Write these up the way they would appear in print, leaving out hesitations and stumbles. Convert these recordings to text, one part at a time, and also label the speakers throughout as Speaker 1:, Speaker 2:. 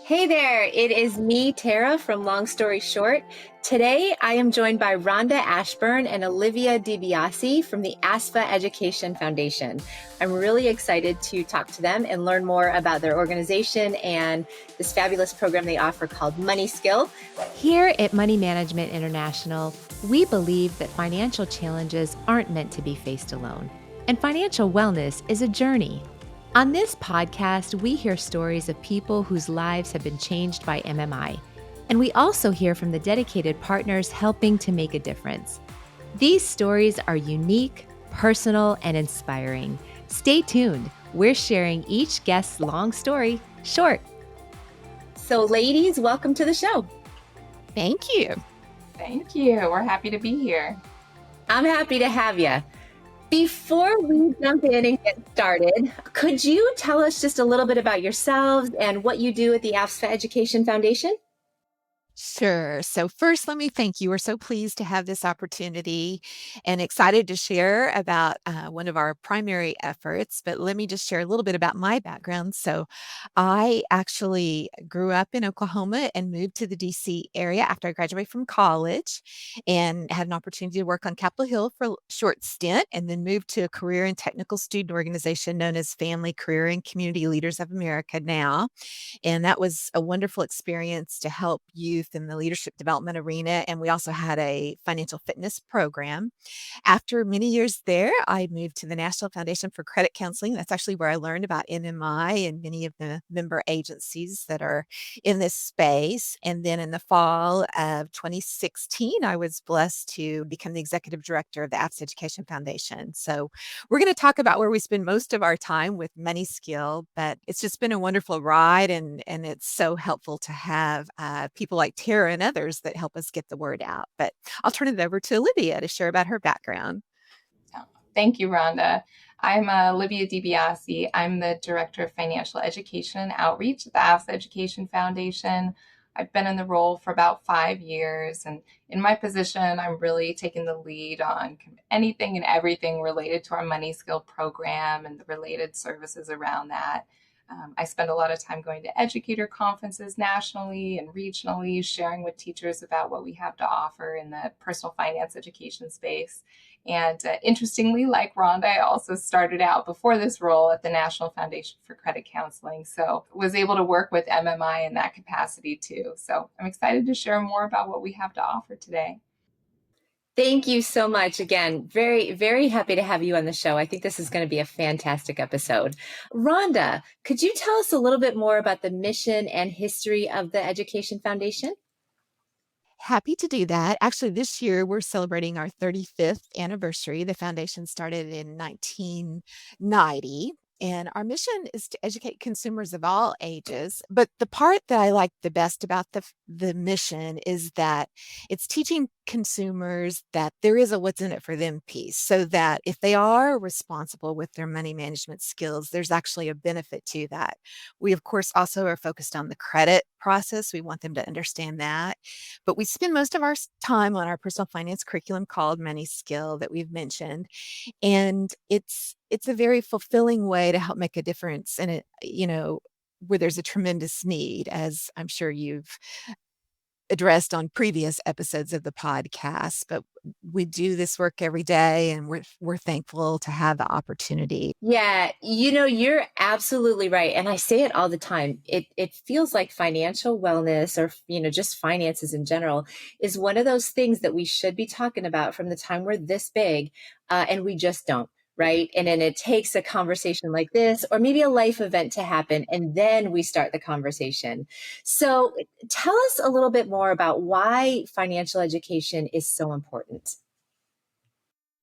Speaker 1: Hey there, it is me, Tara from Long Story Short. Today I am joined by Rhonda Ashburn and Olivia DiBiase from the AFSA Education Foundation. I'm really excited to talk to them and learn more about their organization and this fabulous program they offer called MoneySKILL.
Speaker 2: Here at Money Management International, we believe that financial challenges aren't meant to be faced alone, and financial wellness is a journey. On this podcast, we hear stories of people whose lives have been changed by MMI, and we also hear from the dedicated partners helping to make a difference. These stories are unique, personal, and inspiring. Stay tuned. We're sharing each guest's long story short.
Speaker 1: So, ladies, welcome to the show.
Speaker 2: Thank you.
Speaker 3: Thank you. We're happy to be here.
Speaker 1: I'm happy to have you. Before we jump in and get started, could you tell us just a little bit about yourselves and what you do at the AFSA Education Foundation?
Speaker 4: Sure. So first, let me thank you. We're so pleased to have this opportunity and excited to share about one of our primary efforts. But let me just share a little bit about my background. So I actually grew up in Oklahoma and moved to the DC area after I graduated from college and had an opportunity to work on Capitol Hill for a short stint and then moved to a career and technical student organization known as Family, Career, and Community Leaders of America now. And that was a wonderful experience to help youth in the leadership development arena. And we also had a financial fitness program. After many years there, I moved to the National Foundation for Credit Counseling. That's actually where I learned about NMI and many of the member agencies that are in this space. And then in the fall of 2016, I was blessed to become the executive director of the AFSA Education Foundation. So we're going to talk about where we spend most of our time with MoneySKILL, but it's just been a wonderful ride, and it's so helpful to have people like Tara and others that help us get the word out. But I'll turn it over to Olivia to share about her background.
Speaker 3: Thank you, Rhonda. I'm Olivia DiBiase. I'm the Director of Financial Education and Outreach at the AFSA Education Foundation. I've been in the role for about 5 years, and in my position, I'm really taking the lead on anything and everything related to our MoneySKILL program and the related services around that. I spend a lot of time going to educator conferences nationally and regionally, sharing with teachers about what we have to offer in the personal finance education space. And interestingly, like Rhonda, I also started out before this role at the National Foundation for Credit Counseling, so was able to work with MMI in that capacity too. So I'm excited to share more about what we have to offer today.
Speaker 1: Thank you so much. Again, very, very happy to have you on the show. I think this is going to be a fantastic episode. Rhonda, could you tell us a little bit more about the mission and history of the Education Foundation?
Speaker 4: Happy to do that. Actually, this year we're celebrating our 35th anniversary. The foundation started in 1990. And our mission is to educate consumers of all ages. But the part that I like the best about the mission is that it's teaching consumers that there is a what's in it for them piece, so that if they are responsible with their money management skills, there's actually a benefit to that. We, of course, also are focused on the credit process. We want them to understand that. But we spend most of our time on our personal finance curriculum called MoneySKILL that we've mentioned. And it's a very fulfilling way to help make a difference in it, where there's a tremendous need, as I'm sure you've addressed on previous episodes of the podcast. But we do this work every day, and we're thankful to have the opportunity.
Speaker 1: Yeah, you're absolutely right. And I say it all the time. It feels like financial wellness or, just finances in general is one of those things that we should be talking about from the time we're this big, and we just don't. Right. And then it takes a conversation like this, or maybe a life event to happen, and then we start the conversation. So tell us a little bit more about why financial education is so important.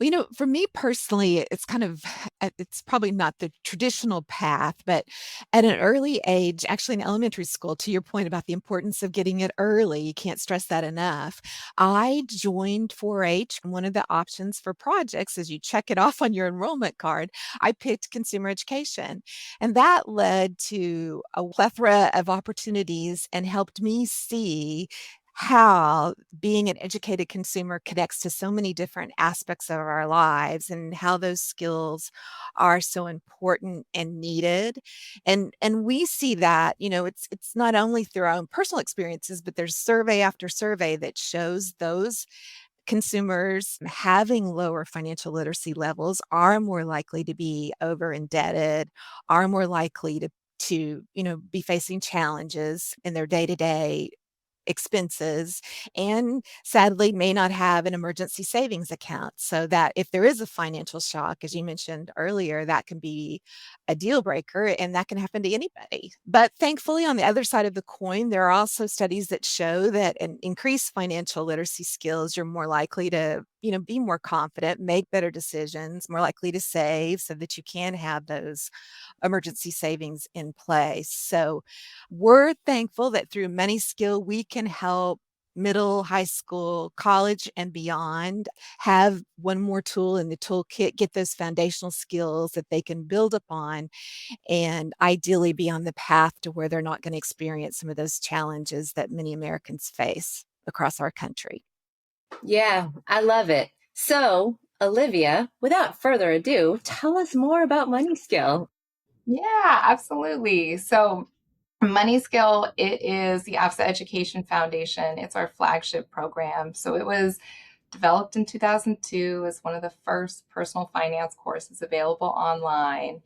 Speaker 4: Well, for me personally, it's probably not the traditional path, but at an early age, actually in elementary school, to your point about the importance of getting it early, you can't stress that enough. I joined 4-H. One of the options for projects is you check it off on your enrollment card. I picked consumer education, and that led to a plethora of opportunities and helped me see how being an educated consumer connects to so many different aspects of our lives and how those skills are so important and needed. And we see that, it's not only through our own personal experiences, but there's survey after survey that shows those consumers having lower financial literacy levels are more likely to be over indebted, are more likely to be facing challenges in their day-to-day expenses, and sadly may not have an emergency savings account. So that if there is a financial shock, as you mentioned earlier, that can be a deal breaker, and that can happen to anybody. But thankfully, on the other side of the coin, there are also studies that show that an increased financial literacy skills, you're more likely to be more confident, make better decisions, more likely to save so that you can have those emergency savings in place. So we're thankful that through MoneySKILL, we can help middle, high school, college, and beyond have one more tool in the toolkit, get those foundational skills that they can build upon, and ideally be on the path to where they're not going to experience some of those challenges that many Americans face across our country.
Speaker 1: Yeah, I love it. So, Olivia, without further ado, tell us more about MoneySkill.
Speaker 3: Yeah, absolutely. So MoneySKILL, it is the AFSA Education Foundation. It's our flagship program. So it was developed in 2002 as one of the first personal finance courses available online.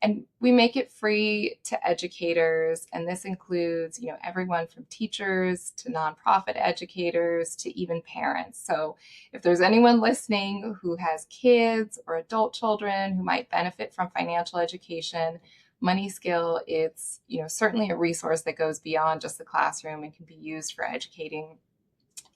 Speaker 3: And we make it free to educators. And this includes, everyone from teachers to nonprofit educators to even parents. So if there's anyone listening who has kids or adult children who might benefit from financial education, MoneySKILL, it's certainly a resource that goes beyond just the classroom and can be used for educating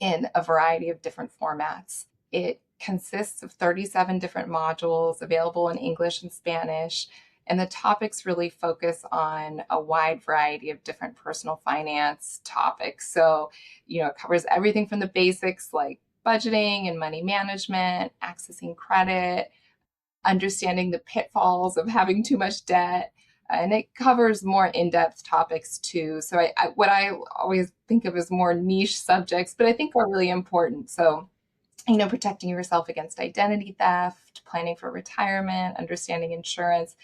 Speaker 3: in a variety of different formats. It consists of 37 different modules available in English and Spanish, and the topics really focus on a wide variety of different personal finance topics. So, it covers everything from the basics like budgeting and money management, accessing credit, understanding the pitfalls of having too much debt, and it covers more in-depth topics too. So what I always think of as more niche subjects, but I think are really important. So, protecting yourself against identity theft, planning for retirement, understanding insurance.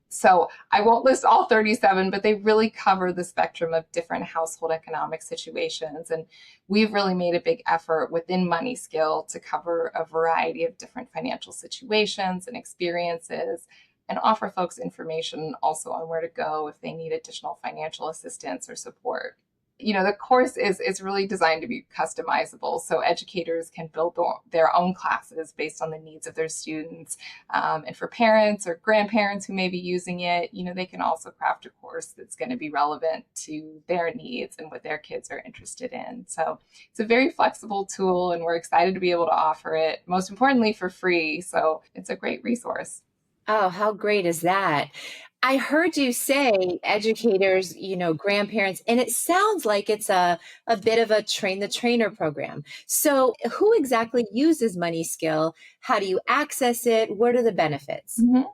Speaker 3: So I won't list all 37, but they really cover the spectrum of different household economic situations. And we've really made a big effort within MoneySKILL to cover a variety of different financial situations and experiences, and offer folks information also on where to go if they need additional financial assistance or support. The course is really designed to be customizable, so educators can build their own classes based on the needs of their students. And for parents or grandparents who may be using it, they can also craft a course that's going to be relevant to their needs and what their kids are interested in. So it's a very flexible tool, and we're excited to be able to offer it, most importantly, for free. So it's a great resource.
Speaker 1: Oh, how great is that? I heard you say educators, grandparents, and it sounds like it's a bit of a train the trainer program. So who exactly uses MoneySkill? How do you access it? What are the benefits?
Speaker 3: Mm-hmm.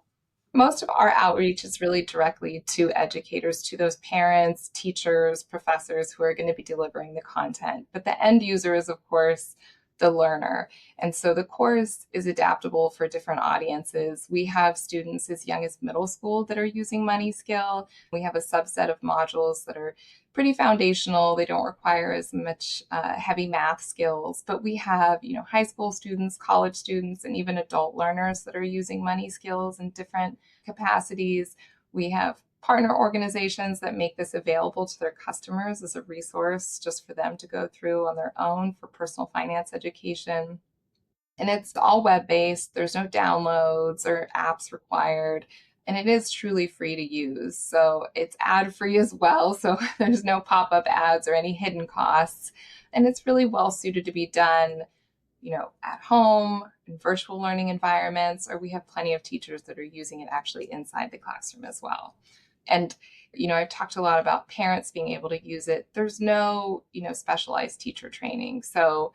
Speaker 3: Most of our outreach is really directly to educators, to those parents, teachers, professors who are going to be delivering the content. But the end user is, of course, the learner. And so the course is adaptable for different audiences. We have students as young as middle school that are using MoneySkill. We have a subset of modules that are pretty foundational. They don't require as much heavy math skills, but we have, high school students, college students, and even adult learners that are using MoneySkills in different capacities. We have partner organizations that make this available to their customers as a resource just for them to go through on their own for personal finance education. And it's all web-based. There's no downloads or apps required. And it is truly free to use. So it's ad-free as well. So there's no pop-up ads or any hidden costs. And it's really well suited to be done, at home, in virtual learning environments, or we have plenty of teachers that are using it actually inside the classroom as well. And, I've talked a lot about parents being able to use it. There's no, specialized teacher training. So,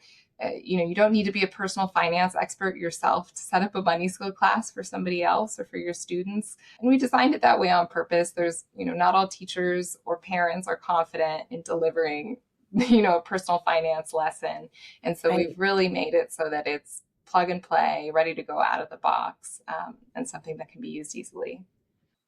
Speaker 3: you don't need to be a personal finance expert yourself to set up a MoneySkill class for somebody else or for your students. And we designed it that way on purpose. There's, not all teachers or parents are confident in delivering a personal finance lesson. And so we've really made it so that it's plug and play, ready to go out of the box, and something that can be used easily.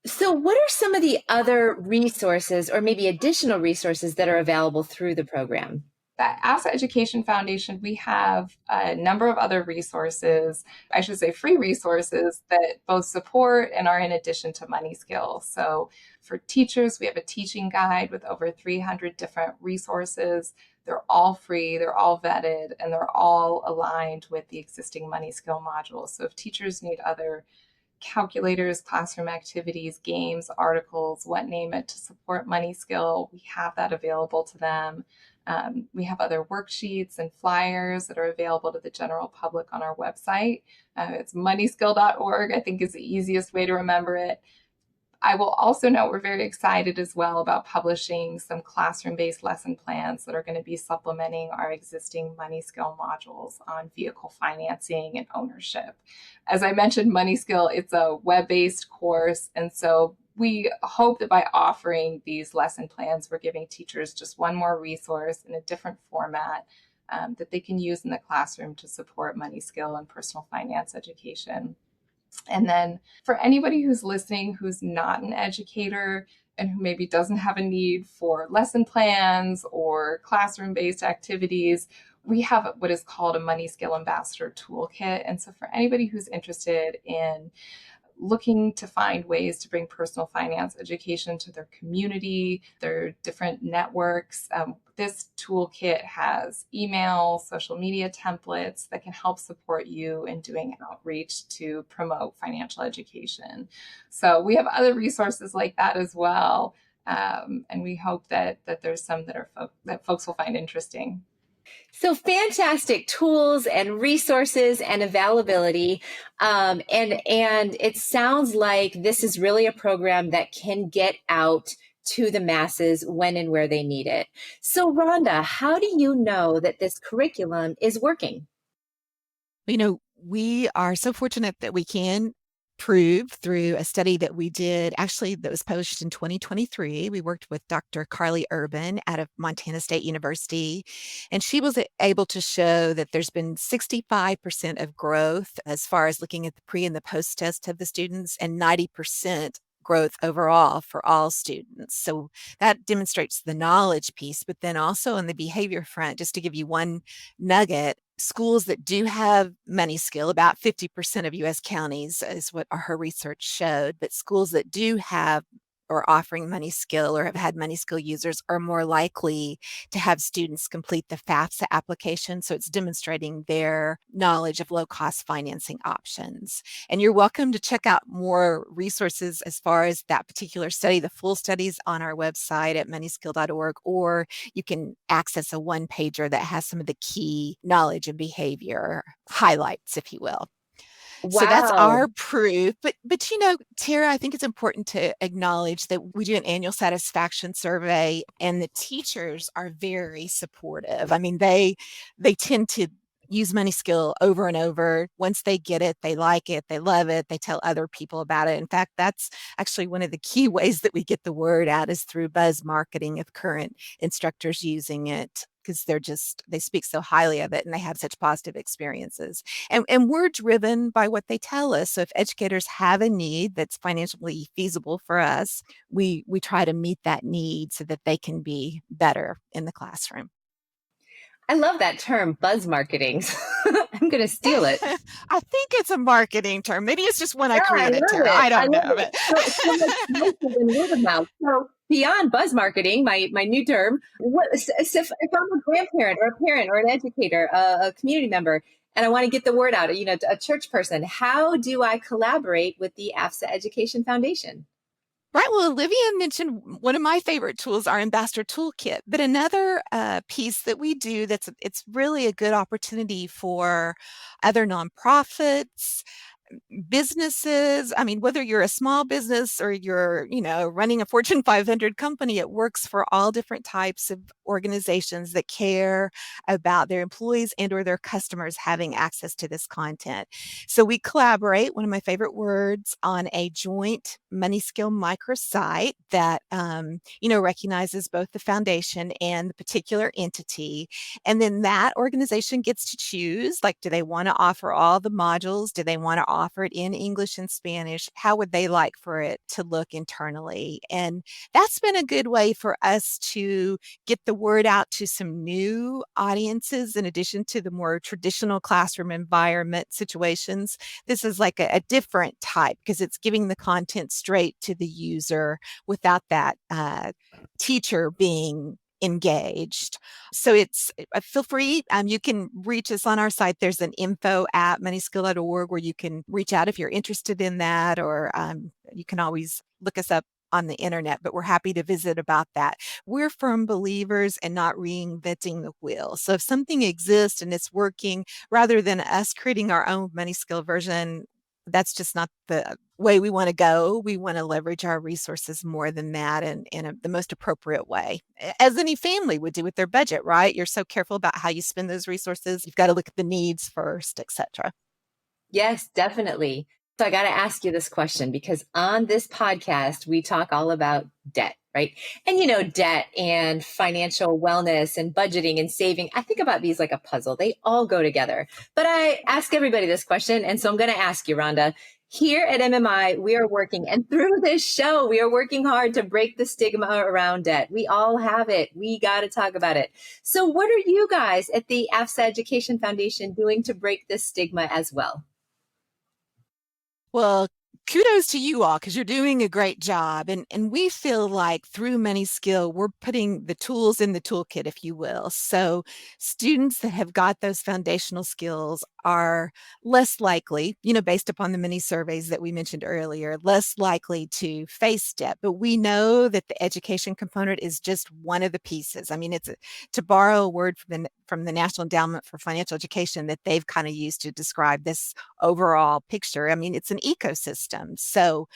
Speaker 1: So, what are some of the other resources or maybe additional resources that are available through the program?
Speaker 3: At AFSA Education Foundation, we have a number of other resources, I should say free resources, that both support and are in addition to MoneySKILL. So for teachers, we have a teaching guide with over 300 different resources. They're all free, they're all vetted, and they're all aligned with the existing MoneySKILL modules. So if teachers need other calculators, classroom activities, games, articles, name it, to support MoneySKILL, we have that available to them. We have other worksheets and flyers that are available to the general public on our website. It's moneyskill.org, I think is the easiest way to remember it. I will also note we're very excited as well about publishing some classroom-based lesson plans that are going to be supplementing our existing MoneySKILL modules on vehicle financing and ownership. As I mentioned, MoneySKILL, it's a web-based course, and so we hope that by offering these lesson plans, we're giving teachers just one more resource in a different format that they can use in the classroom to support MoneySKILL and personal finance education. And then for anybody who's listening who's not an educator and who maybe doesn't have a need for lesson plans or classroom-based activities, we have what is called a MoneySKILL Ambassador Toolkit. And so for anybody who's interested in looking to find ways to bring personal finance education to their community, their different networks. This toolkit has email, social media templates that can help support you in doing outreach to promote financial education. So we have other resources like that as well. And we hope that there's some that folks will find interesting.
Speaker 1: So fantastic tools and resources and availability. And it sounds like this is really a program that can get out to the masses when and where they need it. So Rhonda, how do you know that this curriculum is working?
Speaker 4: We are so fortunate that we can prove through a study that we did, actually, that was published in 2023. We worked with Dr. Carly Urban out of Montana State University, and she was able to show that there's been 65% of growth as far as looking at the pre and the post test of the students, and 90% growth overall for all students. So that demonstrates the knowledge piece, but then also on the behavior front, just to give you one nugget, schools that do have MoneySKILL, about 50% of US counties is what her research showed, but schools that do have or offering MoneySKILL or have had MoneySKILL users are more likely to have students complete the FAFSA application. So it's demonstrating their knowledge of low-cost financing options. And you're welcome to check out more resources as far as that particular study. The full study's on our website at moneyskill.org, or you can access a one-pager that has some of the key knowledge and behavior highlights, if you will. So that's our
Speaker 1: Wow.
Speaker 4: proof. But Tara, I think it's important to acknowledge that we do an annual satisfaction survey, and the teachers are very supportive. I mean, they tend to use MoneySKILL over and over. Once they get it, they like it, they love it, they tell other people about it. In fact, that's actually one of the key ways that we get the word out is through buzz marketing of current instructors using it, because they speak so highly of it and they have such positive experiences. And we're driven by what they tell us. So if educators have a need that's financially feasible for us, we try to meet that need so that they can be better in the classroom.
Speaker 1: I love that term, buzz marketing. I'm going to steal it.
Speaker 4: I think it's a marketing term. Maybe it's just when I
Speaker 1: Yeah, I
Speaker 4: created,
Speaker 1: love
Speaker 4: Tara.
Speaker 1: it.
Speaker 4: I
Speaker 1: I
Speaker 4: don't
Speaker 1: love
Speaker 4: know.
Speaker 1: it. So much nicer than word of mouth. So beyond buzz marketing, my new term, if I'm a grandparent or a parent or an educator, a community member, and I want to get the word out, a church person, how do I collaborate with the AFSA Education Foundation?
Speaker 4: Right. Well, Olivia mentioned one of my favorite tools, our Ambassador Toolkit. But another piece that we do it's really a good opportunity for other nonprofits, businesses, I mean, whether you're a small business or you're, running a Fortune 500 company, it works for all different types of organizations that care about their employees and or their customers having access to this content. So we collaborate, one of my favorite words, on a joint MoneySkill microsite that, recognizes both the foundation and the particular entity. And then that organization gets to choose, like, do they want to offer all the modules? Do they want to offer it in English and Spanish? How would they like for it to look internally? And that's been a good way for us to get the word out to some new audiences in addition to the more traditional classroom environment situations. This is like a different type because it's giving the content straight to the user without that teacher being engaged. So it's feel free. You can reach us on our site. There's an info@moneyskill.org where you can reach out if you're interested in that, or you can always look us up on the internet, but we're happy to visit about that. We're firm believers in not reinventing the wheel. So if something exists and it's working, rather than us creating our own MoneySkill version, that's just not the way we want to go. We want to leverage our resources more than that and in the most appropriate way, as any family would do with their budget, right? You're so careful about how you spend those resources. You've got to look at the needs first, etc.
Speaker 1: Yes, definitely. So I got to ask you this question because on this podcast, we talk all about debt, right? And debt and financial wellness and budgeting and saving. I think about these like a puzzle. They all go together. But I ask everybody this question. And so I'm going to ask you, Rhonda. Here at MMI, we are working, and through this show, we are working hard to break the stigma around debt. We all have it. We got to talk about it. So what are you guys at the AFSA Education Foundation doing to break this stigma as well?
Speaker 4: Well, kudos to you all because you're doing a great job. And we feel like through MoneySkill, we're putting the tools in the toolkit, if you will. So students that have got those foundational skills are less likely, based upon the many surveys that we mentioned earlier, less likely to face debt. But we know that the education component is just one of the pieces. I mean, it's to borrow a word from the National Endowment for Financial Education that they've kind of used to describe this overall picture. I mean, it's an ecosystem. So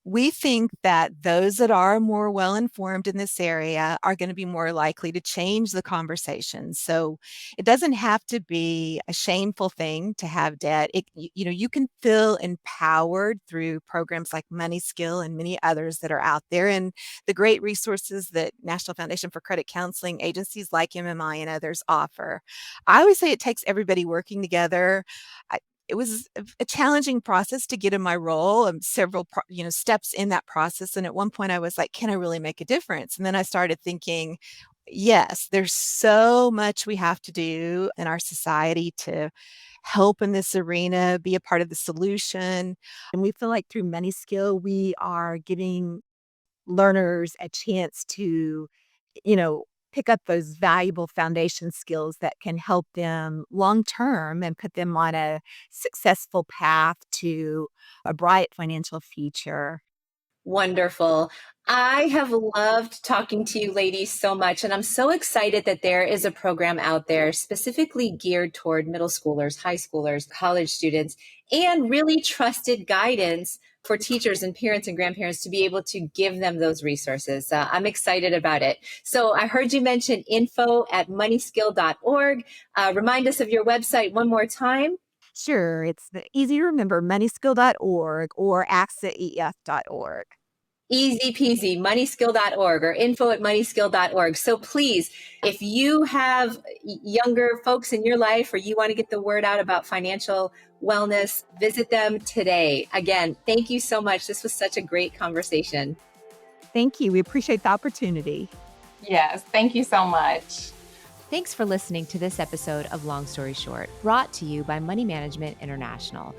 Speaker 4: we think that those that are more well-informed in this area are going to be more likely to change the conversation. So it doesn't have to be a shameful thing to have debt. You can feel empowered through programs like MoneySkill and many others that are out there, and the great resources that National Foundation for Credit Counseling agencies like MMI and others offer. I always say it takes everybody working together. It was a challenging process to get in my role and several, steps in that process. And at one point I was like, can I really make a difference? And then I started thinking, yes, there's so much we have to do in our society to help in this arena, be a part of the solution. And we feel like through MoneySkill, we are giving learners a chance to, you know, pick up those valuable foundation skills that can help them long term and put them on a successful path to a bright financial future.
Speaker 1: Wonderful. I have loved talking to you ladies so much, and I'm so excited that there is a program out there specifically geared toward middle schoolers, high schoolers, college students, and really trusted guidance for teachers and parents and grandparents to be able to give them those resources. I'm excited about it. So I heard you mention info@moneyskill.org. Remind us of your website one more time.
Speaker 4: Sure, it's easy to remember, moneyskill.org or AFSAEF.org.
Speaker 1: Easy peasy, moneyskill.org or info@moneyskill.org. So please, if you have younger folks in your life or you want to get the word out about financial wellness, visit them today. Again, thank you so much. This was such a great conversation.
Speaker 4: Thank you. We appreciate the opportunity.
Speaker 3: Yes, thank you so much.
Speaker 2: Thanks for listening to this episode of Long Story Short, brought to you by Money Management International.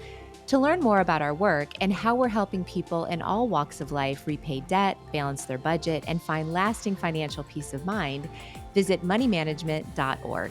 Speaker 2: To learn more about our work and how we're helping people in all walks of life repay debt, balance their budget, and find lasting financial peace of mind, visit moneymanagement.org.